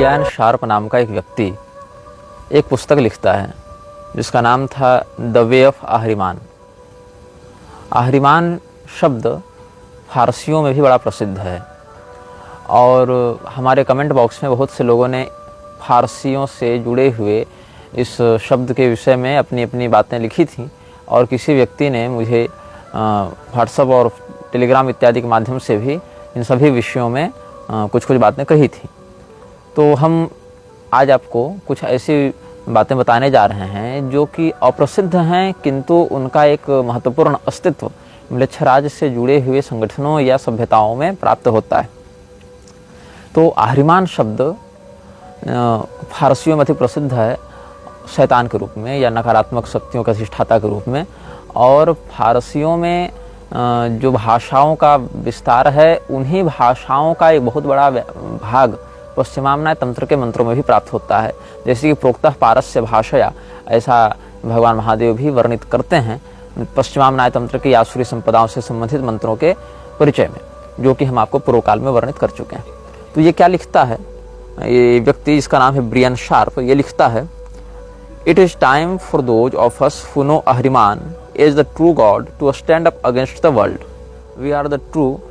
Brian sharp नाम का एक व्यक्ति एक पुस्तक लिखता है जिसका नाम था द वे ऑफ आहरिमान। आहरिमान शब्द फारसियों में भी बड़ा प्रसिद्ध है और हमारे कमेंट बॉक्स में बहुत से लोगों ने फारसियों से जुड़े हुए इस शब्द के विषय में अपनी अपनी बातें लिखी थीं और किसी व्यक्ति ने मुझे व्हाट्सएप और टेलीग्राम इत्यादि के माध्यम से भी इन सभी विषयों में कुछ कुछ बातें कही थी। तो हम आज आपको कुछ ऐसी बातें बताने जा रहे हैं जो कि अप्रसिद्ध हैं, किंतु उनका एक महत्वपूर्ण अस्तित्व म्लेच्छराज से जुड़े हुए संगठनों या सभ्यताओं में प्राप्त होता है। तो आहरिमान शब्द फारसियों में अति प्रसिद्ध है शैतान के रूप में या नकारात्मक शक्तियों के अधिष्ठाता के रूप में, और फारसियों में जो भाषाओं का विस्तार है उन्हीं भाषाओं का एक बहुत बड़ा भाग पश्चिमाम्नाय तंत्र के मंत्रों में भी प्राप्त होता है। जैसे कि प्रोक्तः पारस्य भाषया, ऐसा भगवान महादेव भी वर्णित करते हैं पश्चिमाम्नाय तंत्र की आसुरी संपदाओं से संबंधित मंत्रों के परिचय में, जो कि हम आपको पूर्व काल में वर्णित कर चुके हैं। तो ये क्या लिखता है ये व्यक्ति, जिसका नाम है ब्रियन शार्प, ये लिखता है, it is time for those of us who know Ahriman is the true God to stand up against the world. We are the true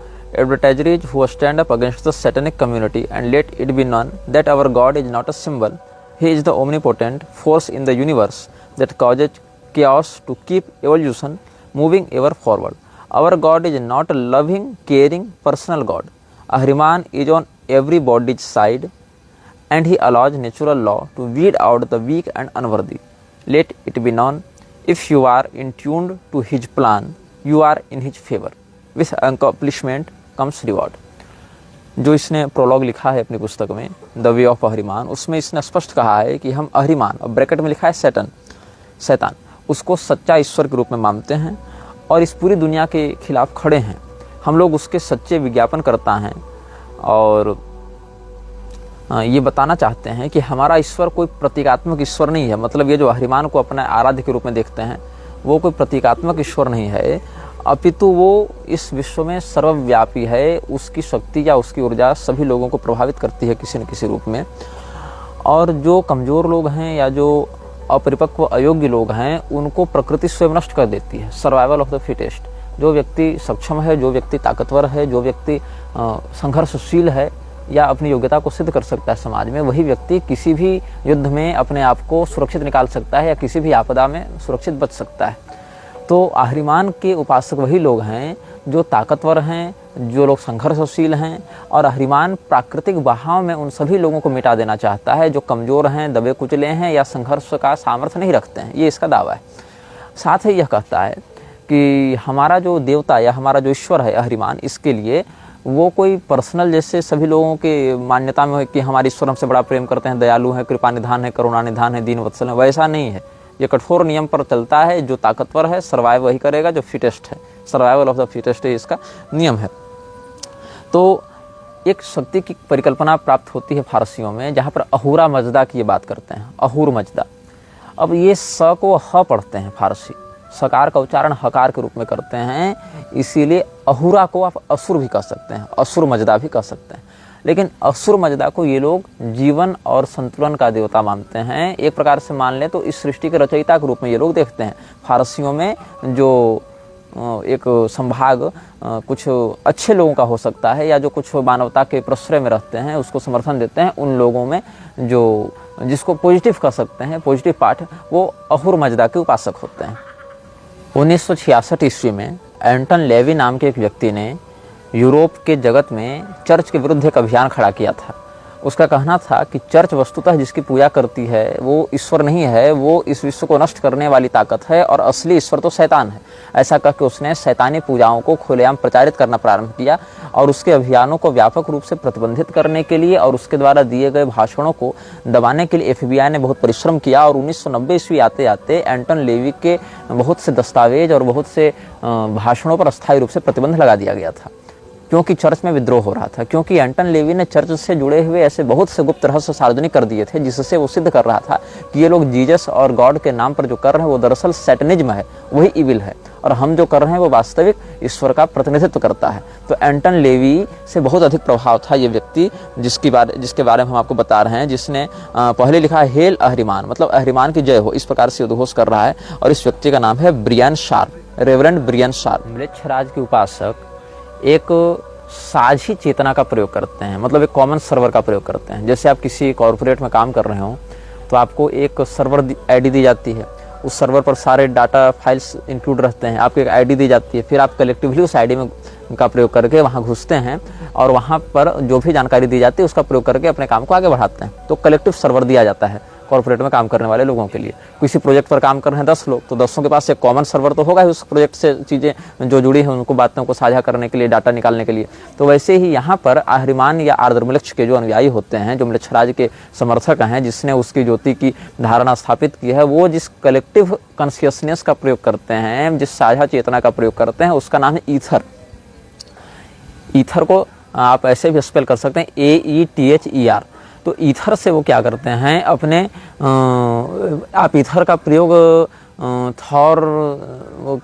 adversaries who stand up against the satanic community, and let it be known that our God is not a symbol. He is the omnipotent force in the universe that causes chaos to keep evolution moving ever forward. Our God is not a loving, caring, personal God. Ahriman is on everybody's side, and he allows natural law to weed out the weak and unworthy. Let it be known, if you are in tuned to his plan, you are in his favor. With accomplishment comes reward. जो इसने prologue लिखा है अपनी पुस्तक में the way of आहरिमान, उसमें इसने स्पष्ट कहा है कि हम आहरिमान, और ब्रैकेट में लिखा है शैतान, उसको सच्चा ईश्वर के रूप में मानते हैं और इस पूरी दुनिया के खिलाफ खड़े हैं। हम लोग उसके सच्चे विज्ञापन करता हैं और ये बताना चाहते हैं कि हमारा ईश्वर कोई प्रतीकात्मक ईश्वर नहीं है। मतलब ये जो आहरिमान को अपने आराध्य के रूप में देखते हैं वो कोई प्रतीकात्मक ईश्वर नहीं है, अपितु वो इस विश्व में सर्वव्यापी है। उसकी शक्ति या उसकी ऊर्जा सभी लोगों को प्रभावित करती है किसी न किसी रूप में, और जो कमज़ोर लोग हैं या जो अपरिपक्व अयोग्य लोग हैं उनको प्रकृति स्वयं नष्ट कर देती है। Survival of the fittest. जो व्यक्ति सक्षम है, जो व्यक्ति ताकतवर है, जो व्यक्ति संघर्षशील है या अपनी योग्यता को सिद्ध कर सकता है समाज में, वही व्यक्ति किसी भी युद्ध में अपने आप को सुरक्षित निकाल सकता है या किसी भी आपदा में सुरक्षित बच सकता है। तो आहरिमान के उपासक वही लोग हैं जो ताकतवर हैं, जो लोग संघर्षशील हैं, और आहरिमान प्राकृतिक बहाव में उन सभी लोगों को मिटा देना चाहता है जो कमज़ोर हैं, दबे कुचले हैं या संघर्ष का सामर्थ्य नहीं रखते हैं। ये इसका दावा है। साथ ही यह कहता है कि हमारा जो देवता या हमारा जो ईश्वर है आहरिमान, इसके लिए वो कोई पर्सनल जैसे सभी लोगों के मान्यता में है कि हमारे ईश्वर हमसे बड़ा प्रेम करते हैं, दयालु हैं, कृपा निधान है, करुणा निधान है, दीन वत्सल है, वैसा नहीं है। ये कठोर नियम पर चलता है। जो ताकतवर है सर्वाइव वही करेगा, जो फिटेस्ट है, सर्वाइवल ऑफ द फिटेस्ट है, इसका नियम है। तो एक शक्ति की परिकल्पना प्राप्त होती है फारसियों में, जहाँ पर अहूरा मजदा की ये बात करते हैं, अहूर मजदा। अब ये स को ह पढ़ते हैं फारसी, सकार का उच्चारण हकार के रूप में करते हैं, इसीलिए अहूरा को आप असुर भी कह सकते हैं, असुर मजदा भी कह सकते हैं। लेकिन असुर मजदा को ये लोग जीवन और संतुलन का देवता मानते हैं। एक प्रकार से मान लें तो इस सृष्टि के रचयिता के रूप में ये लोग देखते हैं। फारसियों में जो एक संभाग कुछ अच्छे लोगों का हो सकता है या जो कुछ मानवता के प्रश्रय में रहते हैं, उसको समर्थन देते हैं, उन लोगों में जो जिसको पॉजिटिव कह सकते हैं, पॉजिटिव पार्ट, वो अहूर मजदा के उपासक होते हैं। 1966 ईस्वी में एंटन लेवी नाम के एक व्यक्ति ने यूरोप के जगत में चर्च के विरुद्ध एक अभियान खड़ा किया था। उसका कहना था कि चर्च वस्तुतः जिसकी पूजा करती है वो ईश्वर नहीं है, वो इस विश्व को नष्ट करने वाली ताकत है और असली ईश्वर तो शैतान है। ऐसा कह के उसने शैतानी पूजाओं को खुलेआम प्रचारित करना प्रारंभ किया और उसके अभियानों को व्यापक रूप से प्रतिबंधित करने के लिए और उसके द्वारा दिए गए भाषणों को दबाने के लिए FBI ने बहुत परिश्रम किया। और 1990 ईस्वी आते आते एंटन लेवी के बहुत से दस्तावेज और बहुत से भाषणों पर अस्थायी रूप से प्रतिबंध लगा दिया गया था। क्योंकि चर्च में विद्रोह हो रहा था, क्योंकि एंटन लेवी ने चर्च से जुड़े हुए ऐसे बहुत से गुप्त रहस्य सार्वजनिक कर दिए थे, जिससे वो सिद्ध कर रहा था कि ये लोग जीसस और गॉड के नाम पर जो कर रहे हैं वो दरअसल सैटनिज्म है, वही इविल है, और हम जो कर रहे हैं वो वास्तविक ईश्वर का प्रतिनिधित्व करता है। तो एंटन लेवी से बहुत अधिक प्रभाव था ये व्यक्ति, जिसके बारे में हम आपको बता रहे हैं, जिसने पहले लिखा है हेल अहरिमान, मतलब अहरिमान की जय हो, इस प्रकार से उद्घोष कर रहा है। और इस व्यक्ति का नाम है Brian Sharp, Reverend Brian Sharp. म्लेच्छराज के उपासक एक साझी चेतना का प्रयोग करते हैं, मतलब एक कॉमन सर्वर का प्रयोग करते हैं। जैसे आप किसी कॉर्पोरेट में काम कर रहे हो तो आपको एक सर्वर आईडी दी जाती है, उस सर्वर पर सारे डाटा फाइल्स इंक्लूड रहते हैं, आपको एक आईडी दी जाती है, फिर आप कलेक्टिवली उस आईडी में का प्रयोग करके वहाँ घुसते हैं और वहाँ पर जो भी जानकारी दी जाती है उसका प्रयोग करके अपने काम को आगे बढ़ाते हैं। तो कलेक्टिव सर्वर दिया जाता है कॉर्पोरेट में काम करने वाले लोगों के लिए। किसी प्रोजेक्ट पर काम कर रहे हैं 10 लोग, तो 10 के पास एक कॉमन सर्वर तो होगा ही, उस प्रोजेक्ट से चीज़ें जो जुड़ी हैं उनको, बातों को साझा करने के लिए, डाटा निकालने के लिए। तो वैसे ही यहाँ पर अहरिमान या आर्द्रमलेच्छ के जो अनुयायी होते हैं, जो म्लेच्छराज के समर्थक हैं, जिसने उसकी ज्योति की धारणा स्थापित की है, वो जिस कलेक्टिव कॉन्शियसनेस का प्रयोग करते हैं, जिस साझा चेतना का प्रयोग करते हैं, उसका नाम है ईथर। ईथर को आप ऐसे भी स्पेल कर सकते हैं AETHER। तो ईथर से वो क्या करते हैं, अपने आप ईथर का प्रयोग थॉर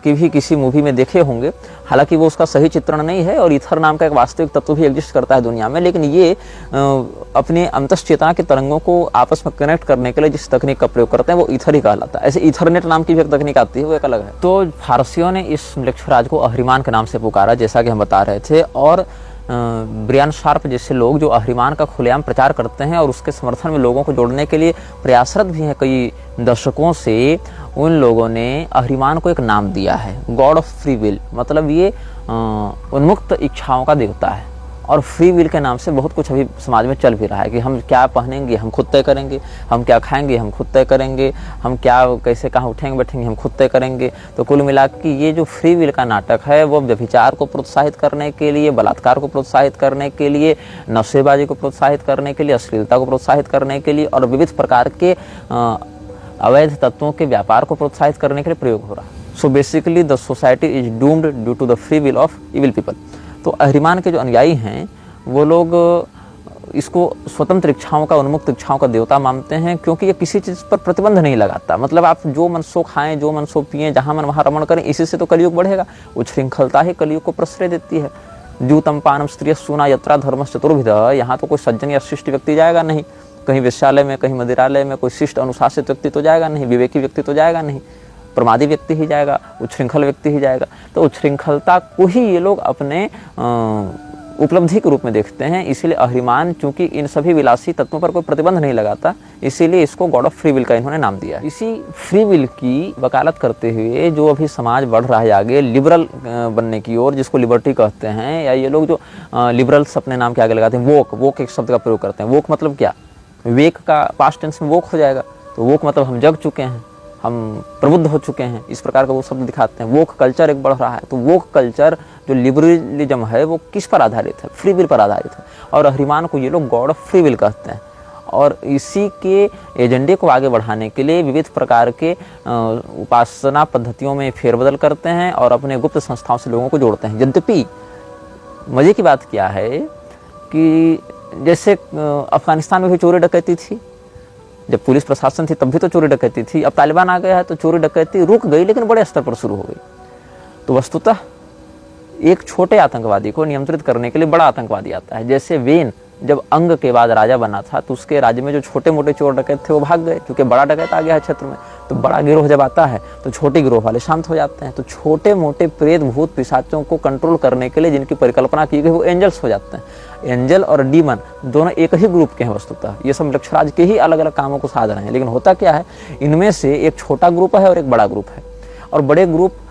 की भी किसी मूवी में देखे होंगे, हालांकि वो उसका सही चित्रण नहीं है और ईथर नाम का एक वास्तविक तत्व भी एग्जिस्ट करता है दुनिया में, लेकिन ये अपने अंतश्चेतना के तरंगों को आपस में कनेक्ट करने के लिए जिस तकनीक का प्रयोग करते हैं वो ईथर ही कहलाता है। ऐसे ईथरनेट नाम की भी एक तकनीक आती है, वो एक अलग है। तो फारसियों ने इस म्लेच्छराज को अहरिमान के नाम से पुकारा, जैसा कि हम बता रहे थे। और ब्रियन शार्प जैसे लोग जो अहरिमान का खुलेआम प्रचार करते हैं और उसके समर्थन में लोगों को जोड़ने के लिए प्रयासरत भी हैं कई दशकों से, उन लोगों ने अहरिमान को एक नाम दिया है, गॉड ऑफ फ्री विल। मतलब ये उन्मुक्त इच्छाओं का देवता है। और फ्री विल के नाम से बहुत कुछ अभी समाज में चल भी रहा है कि हम क्या पहनेंगे हम खुद तय करेंगे, हम क्या खाएंगे हम खुद तय करेंगे, हम क्या कैसे कहाँ उठेंगे बैठेंगे हम खुद तय करेंगे। तो कुल मिला के ये जो फ्री विल का नाटक है वो व्यभिचार को प्रोत्साहित करने के लिए, बलात्कार को प्रोत्साहित करने के लिए, नशेबाजी को प्रोत्साहित करने के लिए, अश्लीलता को प्रोत्साहित करने के लिए और विविध प्रकार के अवैध तत्वों के व्यापार को प्रोत्साहित करने के लिए प्रयोग हो रहा है। So basically the society is doomed due to the free will of evil people. तो अहरिमान के जो अनुयायी हैं वो लोग इसको स्वतंत्र इच्छाओं का, उन्मुक्त इच्छाओं का देवता मानते हैं, क्योंकि ये किसी चीज़ पर प्रतिबंध नहीं लगाता। मतलब आप जो मन सो खाएं, जो मन सो पिएं, जहाँ मन वहाँ रमण करें, इसी से तो कलयुग बढ़ेगा। उच्छृंखलता ही कलयुग को प्रश्रय देती है। द्यूतम पानम स्त्रिय सुना यत्रा धर्मश्च चतुर्विध। यहाँ तो कोई सज्जन या शिष्ट व्यक्ति जाएगा नहीं, कहीं वेश्यालय में, कहीं मदिरालय में कोई शिष्ट अनुशासित व्यक्ति तो जाएगा नहीं, विवेकी व्यक्ति तो जाएगा नहीं, प्रमादी व्यक्ति ही जाएगा, उच्छृंखल व्यक्ति ही जाएगा। तो उच्छृंखलता को ही ये लोग अपने उपलब्धि के रूप में देखते हैं। इसीलिए अहरिमान चूंकि इन सभी विलासी तत्वों पर कोई प्रतिबंध नहीं लगाता, इसीलिए इसको गॉड ऑफ फ्री विल का इन्होंने नाम दिया। इसी फ्री विल की वकालत करते हुए जो अभी समाज बढ़ रहा है आगे लिबरल बनने की ओर, जिसको लिबर्टी कहते हैं, या ये लोग जो लिबरल्स अपने नाम के आगे लगाते हैं, वोक एक शब्द का प्रयोग करते हैं। वोक मतलब क्या, वेक का पास्ट टेंस में वोक हो जाएगा, तो वोक मतलब हम जग चुके हैं, हम प्रबुद्ध हो चुके हैं, इस प्रकार का वो शब्द दिखाते हैं। वोक कल्चर एक बढ़ रहा है। तो वोक कल्चर जो लिबरलिज्म है वो किस पर आधारित है, फ्री विल पर आधारित है। और अहरिमान को ये लोग गॉड ऑफ फ्री विल कहते हैं। और इसी के एजेंडे को आगे बढ़ाने के लिए विविध प्रकार के उपासना पद्धतियों में फेरबदल करते हैं और अपने गुप्त संस्थाओं से लोगों को जोड़ते हैं। यद्यपि मजे की बात क्या है कि जैसे अफगानिस्तान में भी चोरी डकैती थी, जब पुलिस प्रशासन थी तब भी तो चोरी डकैती थी। अब तालिबान आ गया है तो चोरी डकैती रुक गई, लेकिन बड़े स्तर पर शुरू हो गई। तो वस्तुतः एक छोटे आतंकवादी को नियंत्रित करने के लिए बड़ा आतंकवादी आता है। जैसे वेन जब अंग के बाद राजा बना था तो उसके राज्य में जो छोटे मोटे चोर डकैत थे वो भाग गए, क्योंकि बड़ा डकैत आ गया है क्षेत्र में। तो बड़ा गिरोह जब आता है तो छोटे गिरोह वाले शांत हो जाते हैं। तो छोटे मोटे प्रेत भूत पिशाचों को कंट्रोल करने के लिए जिनकी परिकल्पना की गई वो एंजल्स हो जाते हैं। एंजल और डीमन दोनों एक ही ग्रुप के हैं वस्तुतः। ये सब म्लेच्छराज के ही अलग अलग कामों को साध रहे हैं। लेकिन होता क्या है, इनमें से एक छोटा ग्रुप है और एक बड़ा ग्रुप है, और बड़े ग्रुप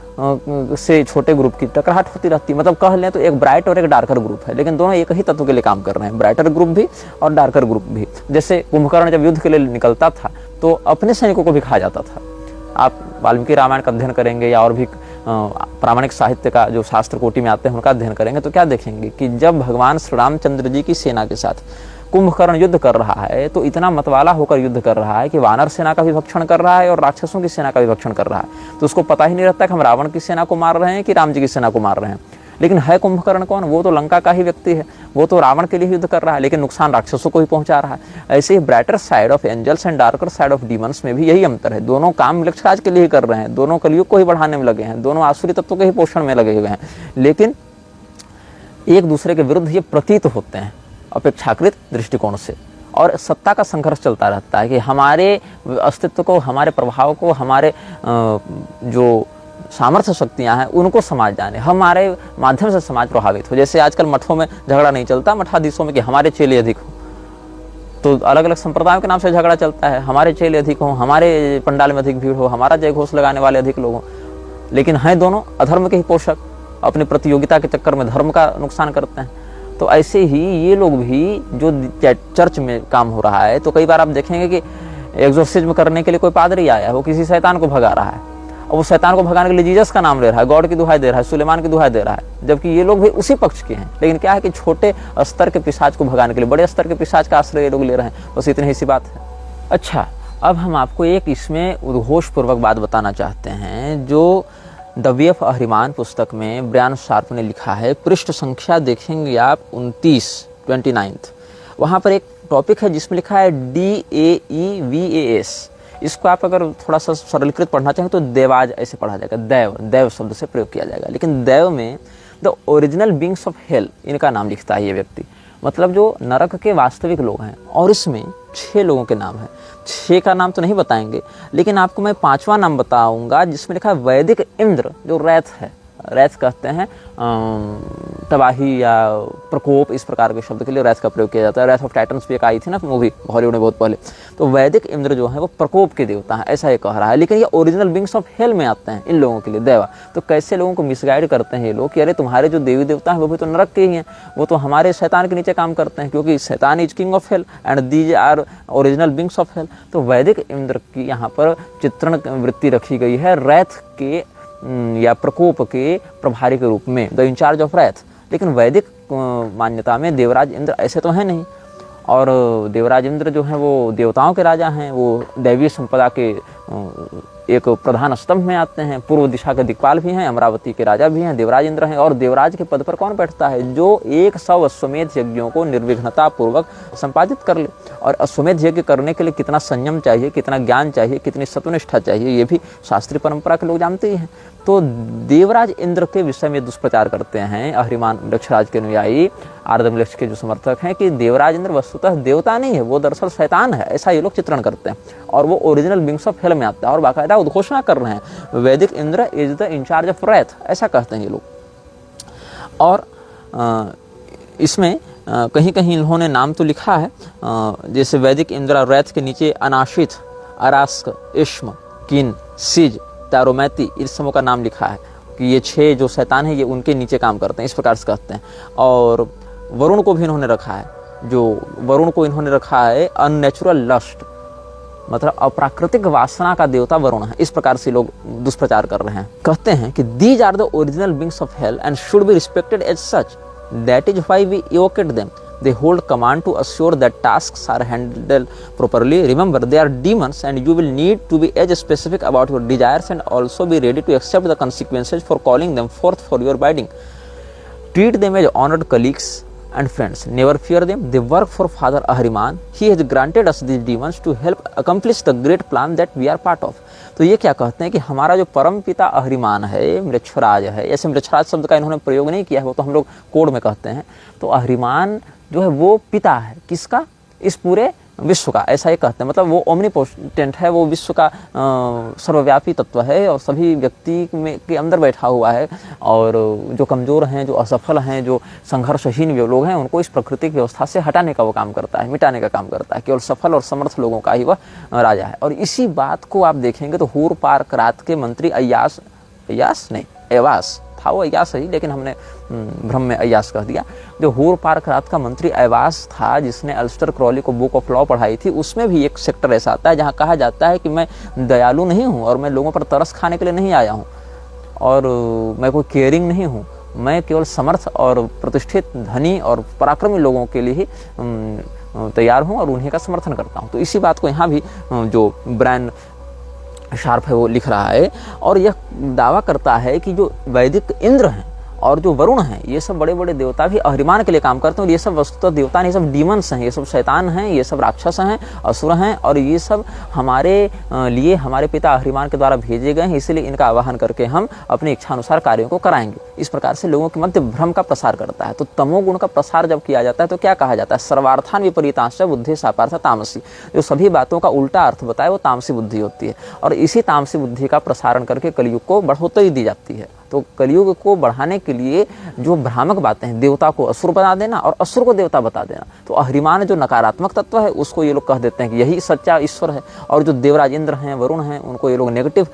से छोटे ग्रुप की टकराहट होती रहती है। मतलब कह लें तो एक ब्राइट और एक डार्कर ग्रुप है, लेकिन दोनों एक ही तत्व के लिए काम कर रहे हैं, ब्राइटर ग्रुप भी और डार्कर ग्रुप भी। जैसे कुंभकर्ण जब युद्ध के लिए निकलता था तो अपने सैनिकों को भी खा जाता था। आप वाल्मीकि रामायण का अध्ययन करेंगे या और भी प्रामाणिक साहित्य का जो शास्त्र कोटि में आते हैं उनका अध्ययन करेंगे तो क्या देखेंगे कि जब भगवान श्री रामचंद्र जी की सेना के साथ कुंभकर्ण युद्ध कर रहा है तो इतना मतवाला होकर युद्ध कर रहा है कि वानर सेना का भी भक्षण कर रहा है और राक्षसों की सेना का भी भक्षण कर रहा है। तो उसको पता ही नहीं रहता कि हम रावण की सेना को मार रहे हैं कि राम जी की सेना को मार रहे हैं। लेकिन है कुंभकर्ण कौन? वो तो लंका का ही व्यक्ति है, वो तो रावण के लिए युद्ध कर रहा है, लेकिन नुकसान राक्षसों को ही पहुंचा रहा है। ऐसे ही brighter side of angels and darker side of demons में भी यही अंतर है। दोनों काम मृक्षराज के लिए ही कर रहे हैं, दोनों कलयुग को ही बढ़ाने में लगे हैं, दोनों आसुरी तत्वों के ही पोषण में लगे हुए हैं, लेकिन एक दूसरे के विरुद्ध ये प्रतीत होते हैं अपेक्षाकृत दृष्टिकोण से। और सत्ता का संघर्ष चलता रहता है कि हमारे अस्तित्व को, हमारे प्रभाव को, हमारे जो सामर्थ्य शक्तियां हैं उनको समाज जाने, हमारे माध्यम से समाज प्रभावित हो। जैसे आजकल मठों में झगड़ा नहीं चलता मठाधीशों में कि हमारे चेले अधिक हो, तो अलग अलग संप्रदायों के नाम से झगड़ा चलता है, हमारे चेले अधिक हो, हमारे पंडाल में अधिक भीड़ हो, हमारा जय घोष लगाने वाले अधिक लोग हों, लेकिन हैं दोनों अधर्म के ही पोषक, अपनी प्रतियोगिता के चक्कर में धर्म का नुकसान करते हैं। तो ऐसे ही ये लोग भी, जो चर्च में काम हो रहा है, तो कई बार आप देखेंगे कि एक्सोर्सिज्म करने के लिए कोई पादरी आया है, वो किसी शैतान को भगा रहा है, और वो शैतान को भगाने के लिए जीसस का नाम ले रहा है, गॉड की दुहाई दे रहा है, सुलेमान की दुहाई दे रहा है, जबकि ये लोग भी उसी पक्ष के हैं। लेकिन क्या है कि छोटे स्तर के पिशाच को भगाने के लिए बड़े स्तर के पिशाच का आश्रय ये लोग ले रहे हैं, बस इतनी ही सी बात है। अच्छा, अब हम आपको एक इसमें उद्घोष पूर्वक बात बताना चाहते हैं, जो द वे ऑफ अहरिमान पुस्तक में ब्रायन शार्प ने लिखा है। पृष्ठ संख्या देखेंगे आप 29 वहाँ पर एक टॉपिक है जिसमें लिखा है DAEVAS। इसको आप अगर थोड़ा सा सरलीकृत पढ़ना चाहें तो देवाज ऐसे पढ़ा जाएगा, दैव, दैव शब्द से प्रयोग किया जाएगा। लेकिन दैव में the original beings of hello, इनका नाम लिखता है ये व्यक्ति, मतलब जो नरक के वास्तविक लोग हैं। और इसमें 6 लोगों के नाम हैं, 6 का नाम तो नहीं बताएंगे, लेकिन आपको मैं 5वां नाम बताऊंगा जिसमें लिखा है वैदिक इंद्र, जो रैथ है। रैथ कहते हैं तबाही या प्रकोप, इस प्रकार के शब्द के लिए रैथ का प्रयोग किया जाता है। रैथ ऑफ टाइटन्स भी एक आई थी ना मूवी हॉलीवुड में बहुत पहले, तो वैदिक इंद्र जो है वो प्रकोप के देवता है, ऐसा ये कह रहा है। लेकिन ये ओरिजिनल बींग्स ऑफ हेल में आते हैं इन लोगों के लिए, देवा। तो कैसे लोगों को मिसगाइड करते हैं ये लोग कि अरे तुम्हारे जो देवी देवता हैं वो भी तो नरक के ही हैं, वो तो हमारे शैतान के नीचे काम करते हैं, क्योंकि शैतान is king of hell and these are original beings of hell. तो वैदिक इंद्र की यहाँ पर चित्रण वृत्ति रखी गई है रैथ के या प्रकोप के प्रभारी के रूप में, द इंचार्ज ऑफ रैथ। लेकिन वैदिक मान्यता में देवराज इंद्र ऐसे तो हैं नहीं, और देवराज इंद्र जो हैं वो देवताओं के राजा हैं, वो दैवीय संपदा के एक प्रधान स्तंभ में आते हैं, पूर्व दिशा के दिक्पाल भी हैं, अमरावती के राजा भी हैं, देवराज इंद्र हैं। और देवराज के पद पर कौन बैठता है? जो 100 अश्वमेध यज्ञों को निर्विघ्नता पूर्वक संपादित कर ले। और अश्वमेध यज्ञ करने के लिए कितना संयम चाहिए, कितना ज्ञान चाहिए, कितनी सत्वनिष्ठा चाहिए, ये भी शास्त्रीय परंपरा के लोग जानते ही हैं। तो देवराज इंद्र के विषय में दुष्प्रचार करते हैं अहरिमान वृक्षराज के अनुयायी, आर्दमलेक्ष के जो समर्थक हैं, कि देवराज इंद्र वस्तुतः देवता नहीं है, वो दरअसल शैतान है, ऐसा ये लोग चित्रण करते हैं। और वो ओरिजिनल बींग्स ऑफ हेल में आता है, और बाकायदा उद्घोषणा कर रहे हैं वैदिक Indra is the incharge of wrath, ऐसा कहते हैं ये लोग। और इसमें कहीं कहीं इन्होंने नाम तो लिखा है, जैसे वैदिक इंद्र और रैथ के नीचे अनाशित, अरास्क, इश्म, किन, सिज, तारोमैती, इस समूह का नाम लिखा है कि ये 6 जो शैतान है ये उनके नीचे काम करते हैं, इस प्रकार से कहते हैं। और वरुण को भी इन्होंने रखा है, जो वरुण को इन्होंने रखा है अननेचुरल लस्ट, मतलब अप्राकृतिक वासना का देवता वरुण है, इस प्रकार से लोग दुष्प्रचार कर रहे हैं। कहते हैं कि these are the original beings of hell and should be respected as such, that is why we इवोकेट them. They hold command to assure that tasks are handled properly. Remember, they are demons and you will need to be as specific about your desires and also be ready to accept the consequences for calling them forth for your bidding. Treat them as honored colleagues and friends. Never fear them. They work for Father Ahriman. He has granted us these demons to help accomplish the great plan that we are part of. तो ये क्या कहते हैं कि हमारा जो परम पिता अहरिमान है, मृक्षराज है, ऐसे मृक्षराज शब्द का इन्होंने प्रयोग नहीं किया है, वो तो हम लोग कोड में कहते हैं। तो अहरिमान जो है वो पिता है किसका? इस पूरे विश्व का, ऐसा ही कहते हैं। मतलब वो ओमनीपोटेंट है, वो विश्व का सर्वव्यापी तत्व है और सभी व्यक्ति में के अंदर बैठा हुआ है। और जो कमज़ोर हैं, जो असफल हैं, जो संघर्षहीन लोग हैं, उनको इस प्राकृतिक व्यवस्था से हटाने का वो काम करता है, मिटाने का काम करता है। केवल सफल और समर्थ लोगों का ही वह राजा है। और इसी बात को आप देखेंगे तो हूर पार्क रात के मंत्री एवास था, वो अयास ही, लेकिन हमने भ्रम में अयास कह दिया। जो हूर पार्क रात का मंत्री एवास था, जिसने अल्स्टर क्रॉली को बुक ऑफ लॉ पढ़ाई थी, उसमें भी एक सेक्टर ऐसा आता है जहाँ कहा जाता है कि मैं दयालु नहीं हूँ और मैं लोगों पर तरस खाने के लिए नहीं आया हूँ और मैं कोई केयरिंग नहीं हूँ, मैं केवल समर्थ और प्रतिष्ठित, धनी और पराक्रमी लोगों के लिए ही तैयार हूँ और उन्हीं का समर्थन करता हूँ। तो इसी बात को यहाँ भी जो ब्रायन शार्प है वो लिख रहा है और यह दावा करता है कि जो वैदिक इंद्र हैं और जो वरुण हैं, ये सब बड़े बड़े देवता भी अहिरिमान के लिए काम करते हैं। और ये सब वस्तुतः देवता नहीं, ये सब डीमंस हैं, ये सब शैतान हैं, ये सब राक्षस हैं, असुर हैं, और ये सब हमारे लिए हमारे पिता अहिरिमान के द्वारा भेजे गए हैं। इसलिए इनका आवाहन करके हम अपनी इच्छा अनुसार कार्यों को कराएंगे। इस प्रकार से लोगों के मध्य भ्रम का प्रसार करता है। तो तमोगुण का प्रसार जब किया जाता है तो क्या कहा जाता है? सर्वार्थान विपरीतांश बुद्धि सापार्थ तामसी। जो सभी बातों का उल्टा अर्थ बताए वो तामसी बुद्धि होती है। और इसी तामसी बुद्धि का प्रसारण करके कलयुग को बढ़ोतरी दी जाती है। तो कलयुग को बढ़ाने के लिए जो भ्रामक बातें हैं, देवता को असुर बना देना और असुर को देवता बता देना, तो अहिरिमान जो नकारात्मक तत्व है उसको ये लोग कह देते हैं कि यही सच्चा ईश्वर है। और जो देवराज इंद्र हैं, वरुण हैं, उनको ये लोग नेगेटिव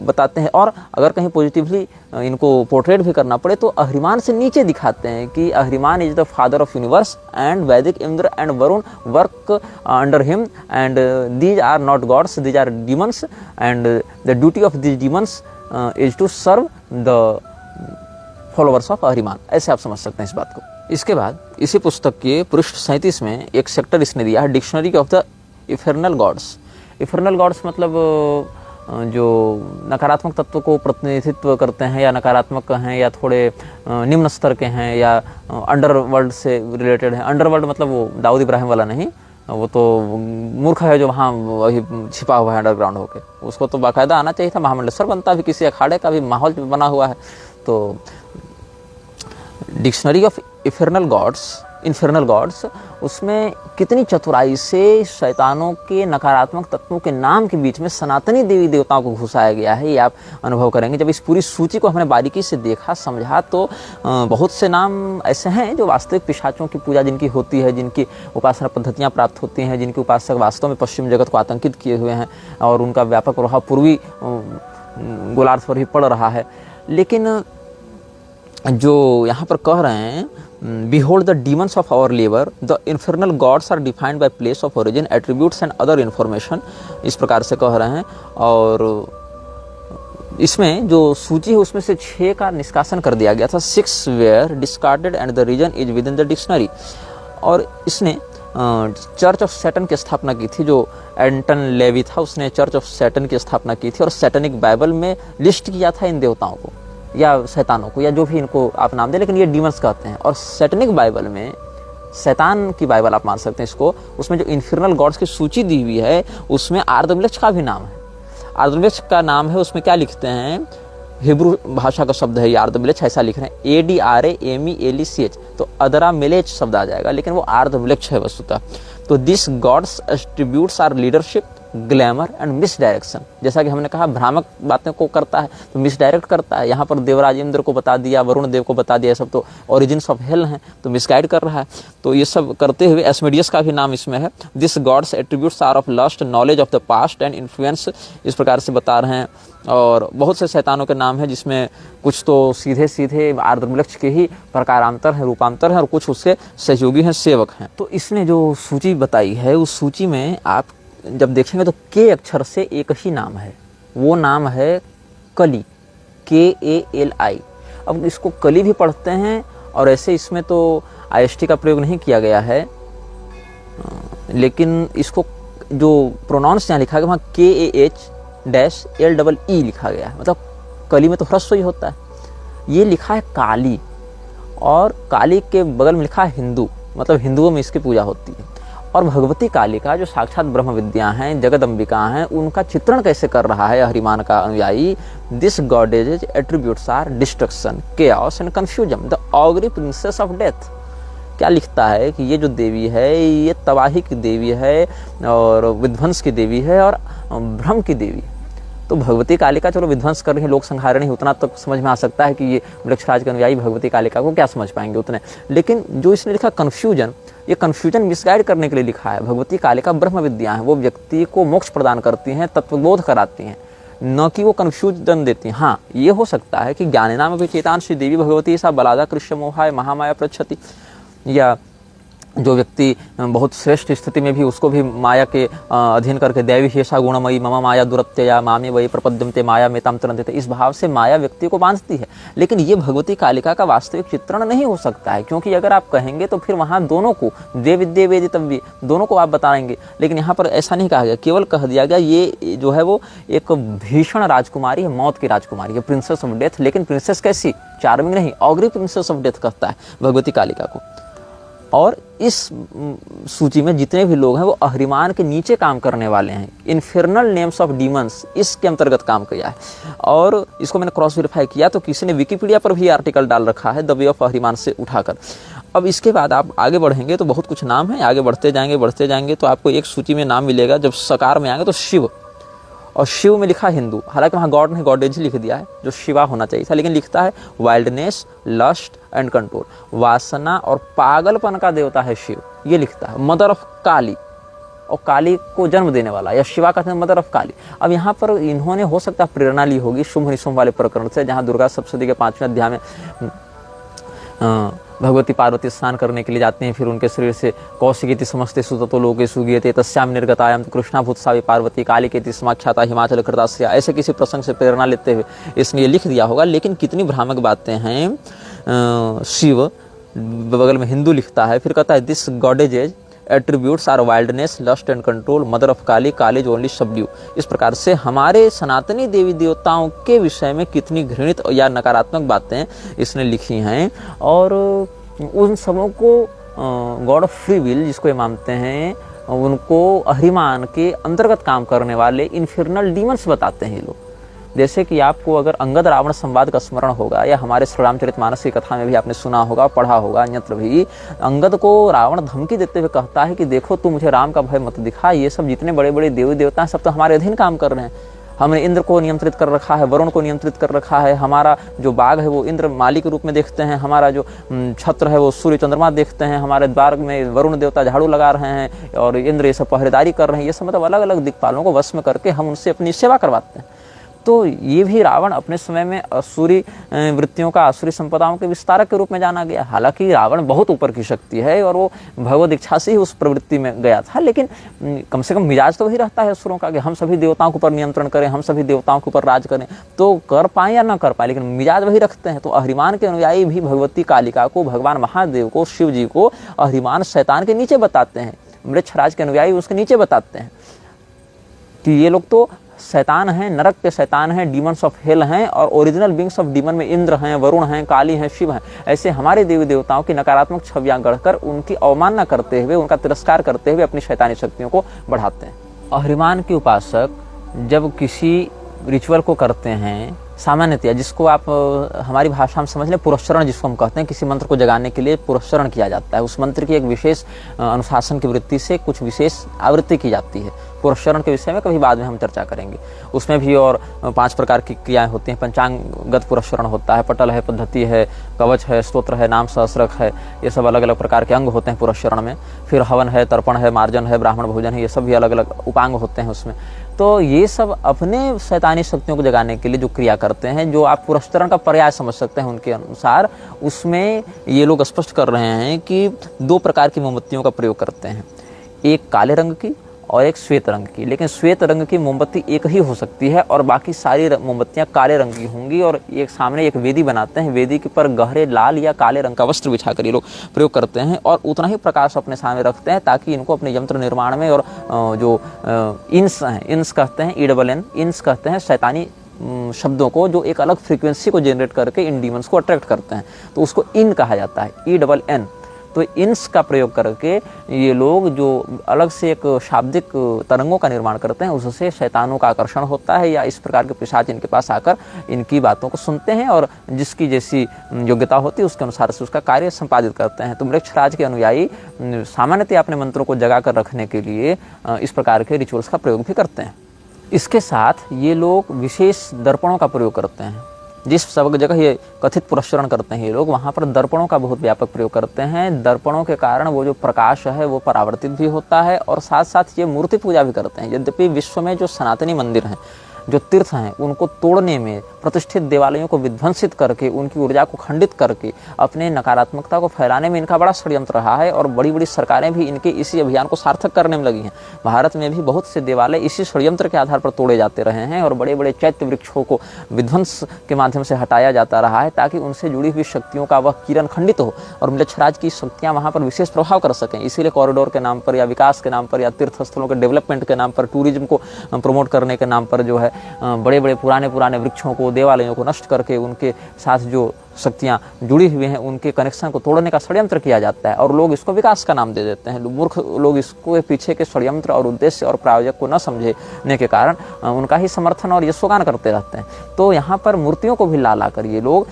बताते हैं। और अगर कहीं पॉजिटिवली इनको पोर्ट्रेट भी करना पड़े तो अहिरिमान से नीचे दिखाते हैं कि Ahriman is the father of universe and Vedic Indra and Varuna work under him and these are not gods, these are demons and the duty of these demons is to serve the followers of Ahriman. ऐसे आप समझ सकते हैं इस बात को। इसके बाद इसी पुस्तक के पृष्ठ 37 में एक सेक्टर इसने दिया है, dictionary of the infernal gods. Infernal gods मतलब जो नकारात्मक तत्व को प्रतिनिधित्व करते हैं या नकारात्मक हैं या थोड़े निम्न स्तर के हैं या अंडरवर्ल्ड से रिलेटेड है। अंडरवर्ल्ड मतलब वो दाऊद इब्राहिम वाला नहीं, वो तो मूर्ख है जो वहाँ वही छिपा हुआ है अंडरग्राउंड होके। उसको तो बाकायदा आना चाहिए था, महामंडलेश्वर बनता भी, किसी अखाड़े का भी माहौल बना हुआ है। तो डिक्शनरी ऑफ इन्फर्नल गॉड्स, उसमें कितनी चतुराई से शैतानों के नकारात्मक तत्वों के नाम के बीच में सनातनी देवी देवताओं को घुसाया गया है, ये आप अनुभव करेंगे। जब इस पूरी सूची को हमने बारीकी से देखा, समझा, तो बहुत से नाम ऐसे हैं जो वास्तविक पिशाचों की पूजा जिनकी होती है, जिनकी उपासना पद्धतियाँ प्राप्त होती हैं, जिनके उपासक वास्तव में पश्चिम जगत को आतंकित किए हुए हैं और उनका व्यापक प्रभाव पूर्वी गोलार्ध पर भी पड़ रहा है। लेकिन जो यहाँ पर कह रहे हैं, Behold the demons of our labor, the infernal gods are defined by place of origin, attributes and other information, इस प्रकार से कह रहे हैं। और इसमें जो सूची है उसमें से 6 का निष्कासन कर दिया गया था। 6 were discarded and the region is within the dictionary। और इसने चर्च ऑफ सैटन की स्थापना की थी। जो एंटन लेवी था उसने चर्च ऑफ सैटन की स्थापना की थी और सैटनिक बाइबल में लिस्ट किया था इन देवताओं को या शैतानों को या जो भी इनको आप नाम दें, लेकिन ये डीमंस कहते हैं। और सैटनिक बाइबल में, शैतान की बाइबल आप मान सकते हैं इसको, उसमें जो इन्फर्नल गॉड्स की सूची दी हुई है उसमें आर्दमिलेक्ष का भी नाम है। आर्दमिलेक्ष का नाम है, उसमें क्या लिखते हैं, हिब्रू भाषा का शब्द है ये आर्दमिलेक्ष, ऐसा लिख रहे हैं ADRAMELECH, तो अदरा मिलेच शब्द आ जाएगा, लेकिन वो आर्दमिलेक्ष है वस्तुतः। तो this god's attributes are leadership, glamour and misdirection. जैसा कि हमने कहा भ्रामक बातें को करता है तो मिस डायरेक्ट करता है। यहाँ पर देवराज इंद्र को बता दिया, वरुण देव को बता दिया, सब तो ओरिजिन्स ऑफ हेल हैं, तो मिसगाइड कर रहा है। तो ये सब करते हुए एस्मेडियस का भी नाम इसमें है। This god's attributes are of lust, knowledge of the past and influence, इस प्रकार से बता रहे हैं। और बहुत से शैतानों के नाम है जिसमें कुछ तो सीधे सीधे आर्द्रमिलक्ष के ही प्रकारांतर हैं, रूपांतर हैं, और कुछ उसके सहयोगी हैं, सेवक हैं। तो इसने जो सूची बताई है उस सूची में आप जब देखेंगे तो के अक्षर से एक ही नाम है, वो नाम है कली, KALI। अब इसको कली भी पढ़ते हैं और ऐसे इसमें तो IST का प्रयोग नहीं किया गया है, लेकिन इसको जो प्रोनाउंस यहाँ लिखा गया वहाँ KAH-LEE लिखा गया है, मतलब कली में तो ह्रस्व ही होता है। ये लिखा है काली, और काली के बगल में लिखा है हिंदू, मतलब हिंदुओं में इसकी पूजा होती है। और भगवती कालिका जो साक्षात ब्रह्म विद्या हैं, जगदम्बिका हैं, उनका चित्रण कैसे कर रहा है अहिरिमान का अनुयायी। This goddess attributes are destruction, chaos and confusion, the augury princess of death. क्या लिखता है कि ये जो देवी है ये तबाही की देवी है और विध्वंस की देवी है और भ्रम की देवी। तो भगवती कालिका चलो विध्वंस कर रही है, लोक संहारणी, उतना तक तो समझ में आ सकता है कि ये वृक्षराज के अनुयायी भगवती कालिका को क्या समझ पाएंगे उतने। लेकिन जो इसने लिखा कन्फ्यूजन, ये कन्फ्यूजन मिसगाइड करने के लिए लिखा है। भगवती कालिका ब्रह्म विद्या है, वो व्यक्ति को मोक्ष प्रदान करती हैं, तत्वबोध कराती हैं, न कि वो कन्फ्यूजन देती हैं। हाँ, ये हो सकता है कि ज्ञानिनाम विचेतान श्री देवी भगवती सा बलादा कृष्ण मोहाय महामाया प्रच्छति, या जो व्यक्ति बहुत श्रेष्ठ स्थिति में भी उसको भी माया के अधीन करके दैवी हेषा गुणमयी मम माया दुरत्यया मामे वही प्रपद्यन्ते माया में ताम तरंते, इस भाव से माया व्यक्ति को बांधती है। लेकिन ये भगवती कालिका का वास्तविक चित्रण नहीं हो सकता है, क्योंकि अगर आप कहेंगे तो फिर वहाँ दोनों को देव विद्ये वेदितव्य दोनों को आप बताएंगे। लेकिन यहाँ पर ऐसा नहीं कहा गया, केवल कह दिया गया ये जो है वो एक भीषण राजकुमारी है, मौत की राजकुमारी है, प्रिंसेस ऑफ डेथ। लेकिन प्रिंसेस कैसी? चार्मिंग नहीं, ऑग्री प्रिंसेस ऑफ डेथ कहता है भगवती कालिका को। और इस सूची में जितने भी लोग हैं वो अहरिमान के नीचे काम करने वाले हैं, इन्फर्नल नेम्स ऑफ डीमंस इसके अंतर्गत काम किया है। और इसको मैंने क्रॉस वेरीफाई किया तो किसी ने विकिपीडिया पर भी आर्टिकल डाल रखा है द वे ऑफ अहरिमान से उठाकर। अब इसके बाद आप आगे बढ़ेंगे तो बहुत कुछ नाम है, आगे बढ़ते जाएंगे तो आपको एक सूची में नाम मिलेगा। जब सकार में आएंगे तो शिव, और शिव में लिखा हिंदू, हालांकि वहाँ गॉड नहीं गॉडेज लिख दिया है जो शिवा होना चाहिए था, लेकिन लिखता है वाइल्डनेस, लस्ट एंड कंट्रोल, वासना और पागलपन का देवता है शिव, ये लिखता है। मदर ऑफ काली, और काली को जन्म देने वाला, या शिवा कहते हैं मदर ऑफ काली। अब यहाँ पर इन्होंने हो सकता है प्रेरणा ली होगी शुंभ निशुंभ वाले प्रकरण से, जहाँ दुर्गा सप्तशती के 5वें अध्याय में भगवती पार्वती स्नान करने के लिए जाते हैं, फिर उनके शरीर से कौशिकीति समस्ते सुततो लोके सुगीयते तस्याम निर्गतायाम तो कृष्णाभूत सावी पार्वती कालिकेति समाख्याता हिमाचल कृतास्या, ऐसे किसी प्रसंग से प्रेरणा लेते हुए इसने ये लिख दिया होगा। लेकिन कितनी भ्रामक बातें हैं। शिव बगल में हिंदू लिखता है, फिर कहता है this goddesses attributes are wildness, lust and control, mother of Kali, कालेज ओनली सबड्यू। इस प्रकार से हमारे सनातनी देवी देवताओं के विषय में कितनी घृणित या नकारात्मक बातें इसने लिखी हैं। और उन सबों को गॉड ऑफ फ्री विल जिसको ये मानते हैं, उनको अहरिमान के अंतर्गत काम करने वाले इन्फर्नल डीमंस बताते हैं ये लोग। जैसे कि आपको अगर अंगद रावण संवाद का स्मरण होगा, या हमारे श्री रामचरितमानस की कथा में भी आपने सुना होगा, पढ़ा होगा अन्यत्र भी, अंगद को रावण धमकी देते हुए कहता है कि देखो तू मुझे राम का भय मत दिखा, ये सब जितने बड़े बड़े देवी देवता हैं सब तो हमारे अधीन काम कर रहे हैं। हमने इंद्र को नियंत्रित कर रखा है, वरुण को नियंत्रित कर रखा है, हमारा जो बाग है वो इंद्र माली के रूप में देखते हैं, हमारा जो छत्र है वो सूर्य चंद्रमा देखते हैं, हमारे द्वार में वरुण देवता झाड़ू लगा रहे हैं और इंद्र ये सब पहरेदारी कर रहे हैं। ये सब मतलब अलग अलग दिक्पालों को वश में करके हम उनसे अपनी सेवा करवाते हैं। तो ये भी रावण अपने समय में असुरी वृत्तियों का, असुरी संपदाओं के विस्तारक के रूप में जाना गया। हालांकि रावण बहुत ऊपर की शक्ति है और वो भगवत इच्छा से ही उस प्रवृत्ति में गया था, लेकिन कम से कम मिजाज तो वही रहता है असुरों का कि हम सभी देवताओं के ऊपर नियंत्रण करें, हम सभी देवताओं के ऊपर राज करें। तो कर पाए या ना कर पाए, लेकिन मिजाज वही रखते हैं। तो अहरिमान के अनुयायी भी भगवती कालिका को, भगवान महादेव को, शिव जी को अहरिमान शैतान के नीचे बताते हैं, मृच्छराज के अनुयायी उसके नीचे बताते हैं कि ये लोग तो शैतान हैं, नरक के शैतान हैं, डीमंस ऑफ हेल हैं, और ओरिजिनल बींग्स ऑफ डीमन में इंद्र हैं, वरुण हैं, काली हैं, शिव हैं। ऐसे हमारे देवी देवताओं की नकारात्मक छवियां गढ़कर उनकी अवमानना करते हुए, उनका तिरस्कार करते हुए अपनी शैतानी शक्तियों को बढ़ाते हैं। अहरिमान के उपासक जब किसी रिचुअल को करते हैं, सामान्यतया जिसको आप हमारी भाषा में समझ लें पुरस्चरण जिसको हम कहते हैं, किसी मंत्र को जगाने के लिए पुरस्चरण किया जाता है। उस मंत्र की एक विशेष अनुशासन की वृत्ति से कुछ विशेष आवृत्ति की जाती है। पुरस्चरण के विषय में कभी बाद में हम चर्चा करेंगे। उसमें भी और 5 प्रकार की क्रियाएं होती हैं। पंचांगगत पुरस्चरण होता है, पटल है, पद्धति है, कवच है, स्तोत्र है, नाम सहस्रक है, ये सब अलग अलग प्रकार के अंग होते हैं पुरस्चरण में। फिर हवन है, तर्पण है, मार्जन है, ब्राह्मण भोजन है, ये सब भी अलग अलग उपांग होते हैं उसमें। तो ये सब अपने शैतानी शक्तियों को जगाने के लिए जो क्रिया करते हैं, जो आप पुरस्चरण का पर्याय समझ सकते हैं उनके अनुसार, उसमें ये लोग स्पष्ट कर रहे हैं कि 2 प्रकार की मोमबत्तियों का प्रयोग करते हैं, एक काले रंग की और एक श्वेत रंग की। लेकिन श्वेत रंग की मोमबत्ती एक ही हो सकती है और बाकी सारी मोमबत्तियां काले रंग की होंगी। और एक सामने एक वेदी बनाते हैं, वेदी के पर गहरे लाल या काले रंग का वस्त्र बिछाकर ये लोग प्रयोग करते हैं और उतना ही प्रकाश अपने सामने रखते हैं ताकि इनको अपने यंत्र निर्माण में, और जो इंस हैं, इंस कहते हैं ENN, इंस कहते हैं शैतानी शब्दों को जो एक अलग फ्रीक्वेंसी को जनरेट करके इन डीमंस को अट्रैक्ट करते हैं, तो उसको इन कहा जाता है, ENN। तो इंस का प्रयोग करके ये लोग जो अलग से एक शाब्दिक तरंगों का निर्माण करते हैं, उससे शैतानों का आकर्षण होता है, या इस प्रकार के पिशाच इनके पास आकर इनकी बातों को सुनते हैं और जिसकी जैसी योग्यता होती है उसके अनुसार से उसका कार्य संपादित करते हैं। तो मृक्षराज के अनुयायी सामान्यतः अपने मंत्रों को जगा कर रखने के लिए इस प्रकार के रिचुअल्स का प्रयोग भी करते हैं। इसके साथ ये लोग विशेष दर्पणों का प्रयोग करते हैं। जिस सब जगह ये कथित पुरस्चरण करते हैं ये लोग, वहाँ पर दर्पणों का बहुत व्यापक प्रयोग करते हैं। दर्पणों के कारण वो जो प्रकाश है वो परावर्तित भी होता है और साथ साथ ये मूर्ति पूजा भी करते हैं। यद्यपि विश्व में जो सनातनी मंदिर हैं, जो तीर्थ हैं उनको तोड़ने में, प्रतिष्ठित देवालयों को विध्वंसित करके, उनकी ऊर्जा को खंडित करके अपने नकारात्मकता को फैलाने में इनका बड़ा षड्यंत्र रहा है। और बड़ी बड़ी सरकारें भी इनके इसी अभियान को सार्थक करने में लगी हैं। भारत में भी बहुत से देवालय इसी षड्यंत्र के आधार पर तोड़े जाते रहे हैं और बड़े बड़े चैत्य वृक्षों को विध्वंस के माध्यम से हटाया जाता रहा है, ताकि उनसे जुड़ी हुई शक्तियों का वह किरण खंडित हो और म्लेच्छराज की शक्तियाँ वहाँ पर विशेष प्रभाव कर सकें। इसीलिए कॉरिडोर के नाम पर या विकास के नाम पर या तीर्थ स्थलों के डेवलपमेंट के नाम पर, टूरिज्म को प्रमोट करने के नाम पर जो है बड़े बड़े पुराने वृक्षों को, देवालयों को नष्ट करके उनके साथ जो शक्तियाँ जुड़ी हुई हैं उनके कनेक्शन को तोड़ने का षड्यंत्र किया जाता है। और लोग इसको विकास का नाम दे देते हैं। मूर्ख लोग इसको पीछे के षड्यंत्र और उद्देश्य और प्रायोजक को न समझने के कारण उनका ही समर्थन और यशोगान करते रहते हैं। तो यहाँ पर मूर्तियों को भी ला ला कर ये लोग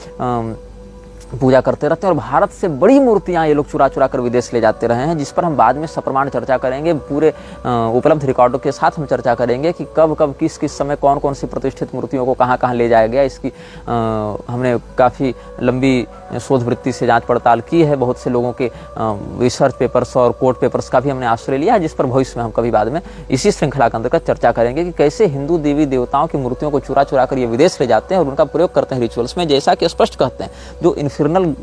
पूजा करते रहते हैं और भारत से बड़ी मूर्तियां ये लोग चुरा चुरा कर विदेश ले जाते रहे हैं, जिस पर हम बाद में सप्रमाण चर्चा करेंगे। पूरे उपलब्ध रिकॉर्डों के साथ हम चर्चा करेंगे कि कब कब किस किस समय कौन कौन सी प्रतिष्ठित मूर्तियों को कहाँ कहाँ ले जाया गया। इसकी हमने काफ़ी लंबी शोध वृत्ति से जांच पड़ताल की है। बहुत से लोगों के रिसर्च पेपर्स और कोर्ट पेपर्स का भी हमने आश्रय लिया है, जिस पर भविष्य में हम कभी बाद में इसी श्रृंखला के अंतर्गत चर्चा करेंगे कि कैसे हिंदू देवी देवताओं की मूर्तियों को चुरा चुरा कर ये विदेश ले जाते हैं और उनका प्रयोग करते हैं रिचुअल्स में। जैसा कि स्पष्ट कहते हैं, जो इन्फिर्नल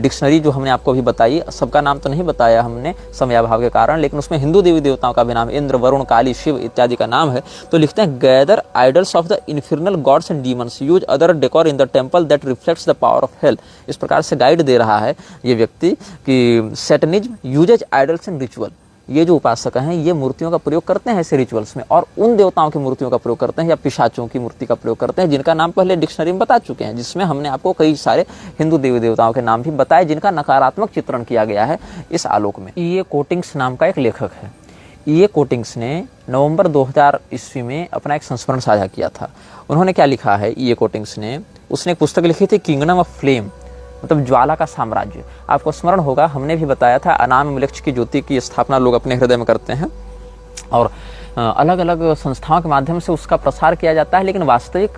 डिक्शनरी जो हमने आपको अभी बताई, सबका नाम तो नहीं बताया हमने समयाभाव के कारण, लेकिन उसमें हिंदू देवी देवताओं का भी नाम, इंद्र, वरुण, काली, शिव इत्यादि का नाम है। तो लिखते हैं, gather idols of the infernal gods and demons, use other decor in the temple that reflects the power of hell. इस प्रकार से गाइड दे रहा है ये व्यक्ति कि सैटनिज्म यूजेज आइडल्स इन रिचुअल। ये जो उपासक हैं ये मूर्तियों का प्रयोग करते हैं ऐसे रिचुअल्स में, और उन देवताओं की मूर्तियों का प्रयोग करते हैं या पिशाचों की मूर्ति का प्रयोग करते हैं, जिनका नाम पहले डिक्शनरी में बता चुके हैं, जिसमें हमने आपको कई सारे हिंदू देवी देवताओं के नाम भी बताए जिनका नकारात्मक चित्रण किया गया है इस आलोक में। ये कोटिंग्स नाम का एक लेखक है। ये कोटिंग्स ने नवंबर 2000 ईस्वी में अपना एक संस्मरण साझा किया था। उन्होंने क्या लिखा है, ये कोटिंग्स ने, उसने एक पुस्तक लिखी थी किंगडम ऑफ फ्लेम, मतलब ज्वाला का साम्राज्य। आपको स्मरण होगा, हमने भी बताया था अनाम मिलक्ष की ज्योति की स्थापना लोग अपने हृदय में करते हैं और अलग अलग संस्थाओं के माध्यम से उसका प्रसार किया जाता है, लेकिन वास्तविक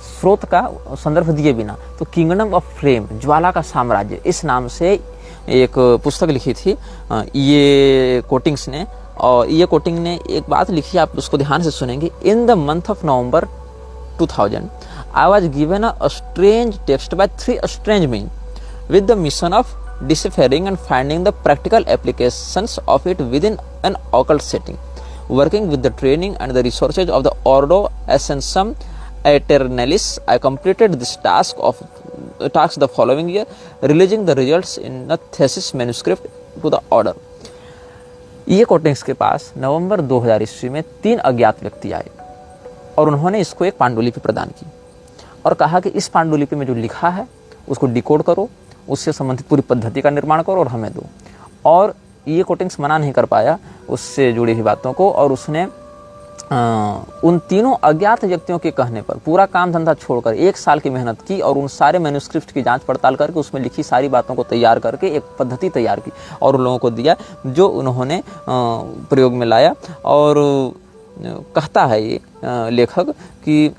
स्रोत का संदर्भ दिए बिना। तो किंगडम ऑफ फ्लेम, ज्वाला का साम्राज्य, इस नाम से एक पुस्तक लिखी थी ये कोटिंग्स ने। और ये कोटिंग ने एक बात लिखी, आप उसको ध्यान से सुनेंगे। In the month of November 2000 I was given a strange text by 3 strange men with the mission of deciphering and finding the practical applications of it within an occult setting. Working with the training and the resources of the Ordo Ascensum Aeternalis, I completed this task the following year, releasing the results in a thesis manuscript to the order. ये coatings के पास नवंबर 2000 ईस्वी में 3 अज्ञात व्यक्ति आए और उन्होंने इसको एक पांडुलिपि प्रदान की और कहा कि इस पांडुलिपि में जो लिखा है उसको डिकोड करो, उससे संबंधित पूरी पद्धति का निर्माण करो और हमें दो। और ये कोटिंग्स मना नहीं कर पाया उससे जुड़ी हुई बातों को, और उसने उन तीनों अज्ञात व्यक्तियों के कहने पर पूरा काम धंधा छोड़कर 1 साल की मेहनत की और उन सारे मैन्युस्क्रिप्ट की जांच पड़ताल करके उसमें लिखी सारी बातों को तैयार करके एक पद्धति तैयार की और उन लोगों को दिया, जो उन्होंने प्रयोग में लाया। और कहता है ये लेखक कि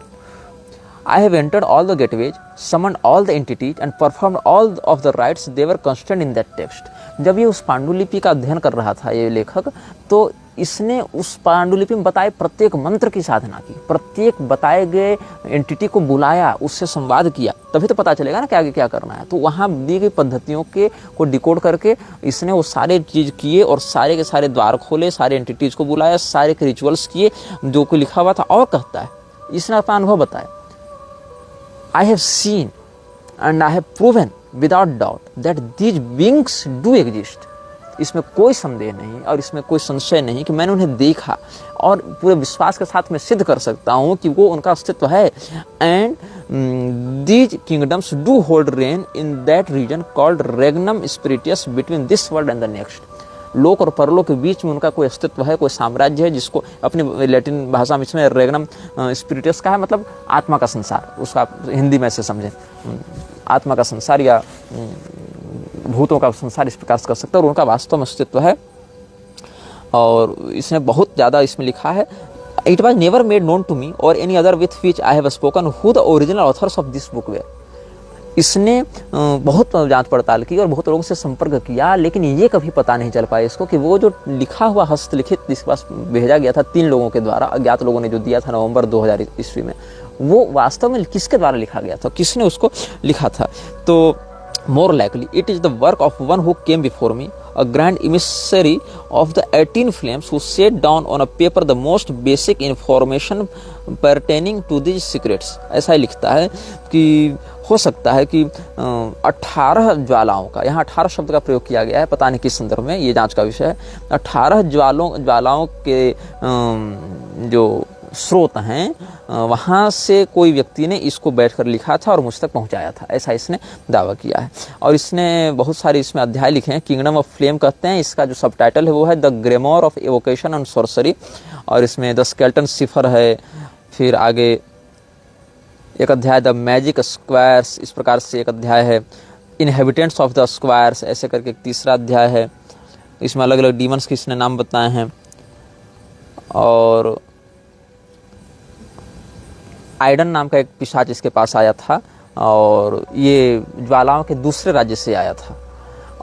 I have entered all the gateways, summoned all the entities and performed all of the rites they were contained in that text. जब ये उस पांडुलिपि का अध्ययन कर रहा था ये लेखक, तो इसने उस पांडुलिपि में बताए प्रत्येक मंत्र की साधना की, प्रत्येक बताए गए एंटिटी को बुलाया, उससे संवाद किया, तभी तो पता चलेगा ना कि आगे क्या करना है। तो वहाँ दी गई पद्धतियों को डिकोड करके इसने वो सारे चीज़ किए और सारे के सारे द्वार खोले, सारे एंटिटीज़ को बुलाया, सारे के रिचुअल्स किए जो कोई लिखा हुआ था। और कहता है, इसने अपना अनुभव बताया, I have seen and I have proven without doubt that these beings do exist. इसमें कोई संदेह नहीं और इसमें कोई संशय नहीं कि मैंने उन्हें देखा और पूरे विश्वास के साथ मैं सिद्ध कर सकता हूँ कि वो उनका अस्तित्व है। And these kingdoms do hold reign in that region called Regnum Spiritus between this world and the next. लोक और परलोक के बीच में उनका कोई अस्तित्व है, कोई साम्राज्य है, जिसको अपनी लैटिन भाषा में इसमें रेगनम स्पिरिटस का है, मतलब आत्मा का संसार, उसका हिंदी में से समझें, आत्मा का संसार या भूतों का संसार इस प्रकार से कर सकते हैं, और उनका वास्तव में अस्तित्व है। और इसने बहुत ज़्यादा इसमें लिखा है, it was never made known to me और any other with which I have spoken who the original authors of this book were. इसने बहुत जांच पड़ताल की और बहुत लोगों से संपर्क किया, लेकिन ये कभी पता नहीं चल पाया इसको कि वो जो लिखा हुआ हस्तलिखित जिसके पास भेजा गया था 3 लोगों के द्वारा, अज्ञात लोगों ने जो दिया था नवंबर 2000 ईस्वी में, वो वास्तव में किसके द्वारा लिखा गया था, किसने उसको लिखा था। तो more likely it is the work of one who came before me, a grand emissary of the 18 flames, who set down on a paper the most basic information pertaining to these secrets। ऐसा ही लिखता है कि हो सकता है कि 18 ज्वालाओं का, यहाँ 18 शब्द का प्रयोग किया गया है, पता नहीं किस संदर्भ में, ये जांच का विषय है। 18 ज्वालाओं के जो स्रोत हैं वहाँ से कोई व्यक्ति ने इसको बैठकर लिखा था और मुझ तक पहुँचाया था, ऐसा इसने दावा किया है। और इसने बहुत सारे इसमें अध्याय लिखे हैं। किंगडम ऑफ फ्लेम कहते हैं, इसका जो सब टाइटल है वो है the grimoire of evocation and sorcery, और इसमें द स्केल्टन सिफर है। फिर आगे एक अध्याय द मैजिक स्क्वायर्स, इस प्रकार से एक अध्याय है। इनहेबिटेंट्स ऑफ द स्क्वायर्स ऐसे करके एक तीसरा अध्याय है। इसमें अलग अलग डीमंस के इसने नाम बताए हैं। और आइडन नाम का एक पिशाच इसके पास आया था और ये ज्वालाओं के दूसरे राज्य से आया था,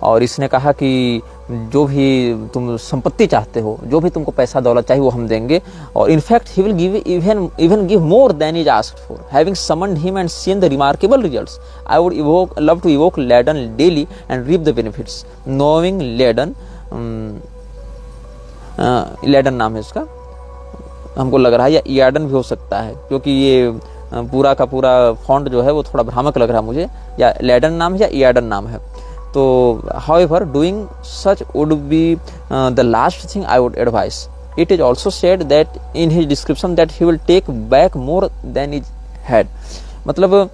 और इसने कहा कि जो भी तुम संपत्ति चाहते हो, जो भी तुमको पैसा दौलत चाहिए वो हम देंगे, और in fact he will give even give more than is asked for, having summoned him and seen the remarkable results, I would love to evoke Laden daily and reap the benefits, knowing Laden, Laden नाम है इसका, हमको लग रहा है, या यार्डन भी हो सकता है, क्योंकि ये पूरा का पूरा फॉन्ट जो है वो थोड़ा भ्रामक लग रहा है मुझे, या लेडन नाम है या यार्डन नाम है। तो however doing such would be the last thing I would advice. It is also said that in his description that he will take back more than is had. मतलब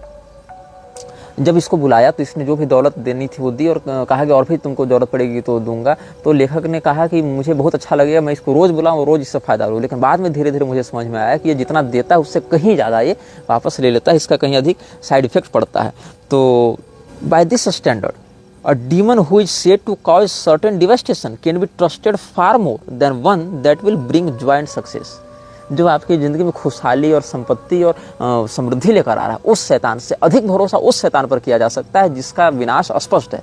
जब इसको बुलाया तो इसने जो भी दौलत देनी थी वो दी, और कहा कि और भी तुमको जरूरत पड़ेगी तो दूंगा। तो लेखक ने कहा कि मुझे बहुत अच्छा लगेगा, मैं इसको रोज़ बुलाऊं और रोज़ इससे फ़ायदा लूँ। लेकिन बाद में धीरे धीरे मुझे समझ में आया कि ये जितना देता है उससे कहीं ज़्यादा ये वापस ले लेता है, इसका कहीं अधिक साइड इफेक्ट पड़ता है। तो by this standard a demon who is said to cause certain devastation can be trusted far more than one that will bring joy and success। जो आपकी ज़िंदगी में खुशहाली और संपत्ति और समृद्धि लेकर आ रहा है, उस शैतान से अधिक भरोसा उस शैतान पर किया जा सकता है जिसका विनाश स्पष्ट है।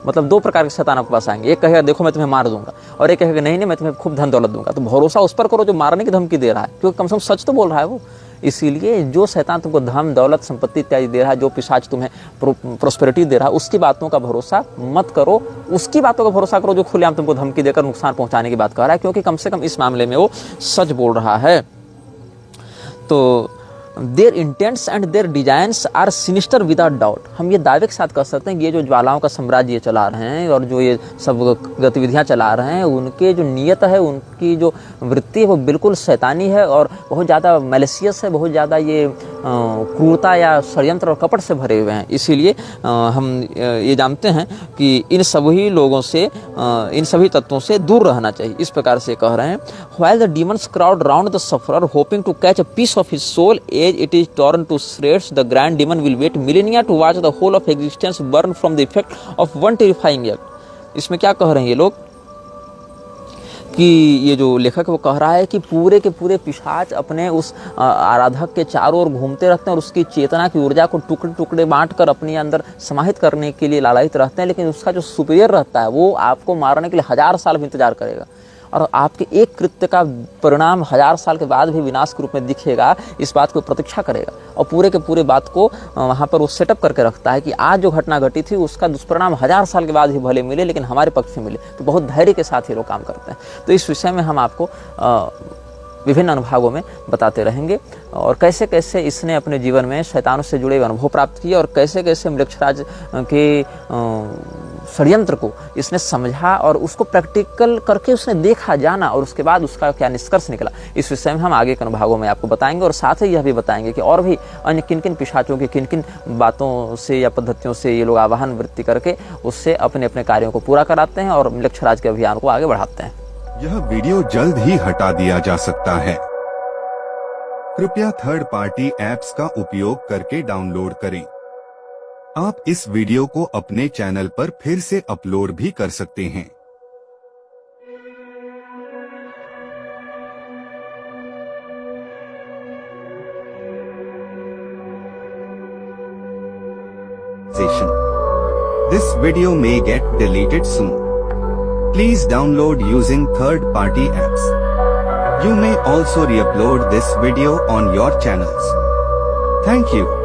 मतलब 2 प्रकार के शैतान आपके पास आएंगे, एक कहेगा देखो मैं तुम्हें मार दूंगा, और एक कहेगा नहीं नहीं मैं तुम्हें खूब धन दौलत दूंगा। तो भरोसा उस पर करो जो मारने की धमकी दे रहा है, क्योंकि कम से कम सच तो बोल रहा है वो। इसीलिए जो शैतान तुमको धन दौलत संपत्ति इत्यादि दे रहा है, जो पिशाच तुम्हें प्रोस्पेरिटी दे रहा है, उसकी बातों का भरोसा मत करो। उसकी बातों का भरोसा करो जो खुलेआम तुमको धमकी देकर नुकसान पहुंचाने की बात कर रहा है, क्योंकि कम से कम इस मामले में वो सच बोल रहा है। तो their intents and their designs are sinister without doubt. हम ये दावे के साथ कह सकते हैं कि ये जो ज्वालाओं का साम्राज्य ये चला रहे हैं और जो ये सब गतिविधियां चला रहे हैं, उनके जो नियत है, उनकी जो वृत्ति है वो बिल्कुल शैतानी है और बहुत ज़्यादा मैलिशियस है, बहुत ज़्यादा ये क्रूरता या षड्यंत्र और कपट से भरे हुए हैं। इसीलिए हम ये जानते हैं कि इन सभी लोगों से, इन सभी तत्वों से दूर रहना चाहिए। इस प्रकार से कह रहे हैं, while the demons crowd round the sufferer hoping to catch a piece of his soul as it is torn to shreds, the grand demon will wait millennia to watch the whole of existence burn from the effect of one terrifying act. इसमें क्या कह रहे हैं ये लोग कि ये जो लेखक वो कह रहा है कि पूरे के पूरे पिशाच अपने उस आराधक के चारों ओर घूमते रहते हैं और उसकी चेतना की ऊर्जा को टुकड़े टुकड़े बांट कर अपने अंदर समाहित करने के लिए लालायित रहते हैं, लेकिन उसका जो सुपीरियर रहता है वो आपको मारने के लिए 1000 साल भी इंतजार करेगा, और आपके एक कृत्य का परिणाम 1000 साल के बाद भी विनाश के रूप में दिखेगा, इस बात को प्रतीक्षा करेगा। और पूरे के पूरे बात को वहाँ पर वो सेटअप करके रखता है कि आज जो घटना घटी थी उसका दुष्परिणाम 1000 साल के बाद ही भले मिले, लेकिन हमारे पक्ष में मिले। तो बहुत धैर्य के साथ ये लोग काम करते हैं। तो इस विषय में हम आपको विभिन्न अनुभागों में बताते रहेंगे, और कैसे कैसे इसने अपने जीवन में शैतानों से जुड़े अनुभव प्राप्त किए, और कैसे कैसे मृक्षराज के षड्यंत्र को इसने समझा और उसको प्रैक्टिकल करके उसने देखा जाना, और उसके बाद उसका क्या निष्कर्ष निकला। इस विषय में हम आगे के अनुभागों में आपको बताएंगे, और साथ ही यह भी बताएंगे कि और भी अन्य किन किन पिशाचों की किन किन बातों से या पद्धतियों से ये लोग आवाहन वृत्ति करके उससे अपने अपने कार्यों को पूरा कराते हैं और मृक्षराज के अभियान को आगे बढ़ाते हैं। यह वीडियो जल्द ही हटा दिया जा सकता है। कृपया थर्ड पार्टी ऐप्स का उपयोग करके डाउनलोड करें। आप इस वीडियो को अपने चैनल पर फिर से अपलोड भी कर सकते हैं। monetization. This video may get deleted soon. Please download using third-party apps. You may also re-upload this video on your channels. Thank you.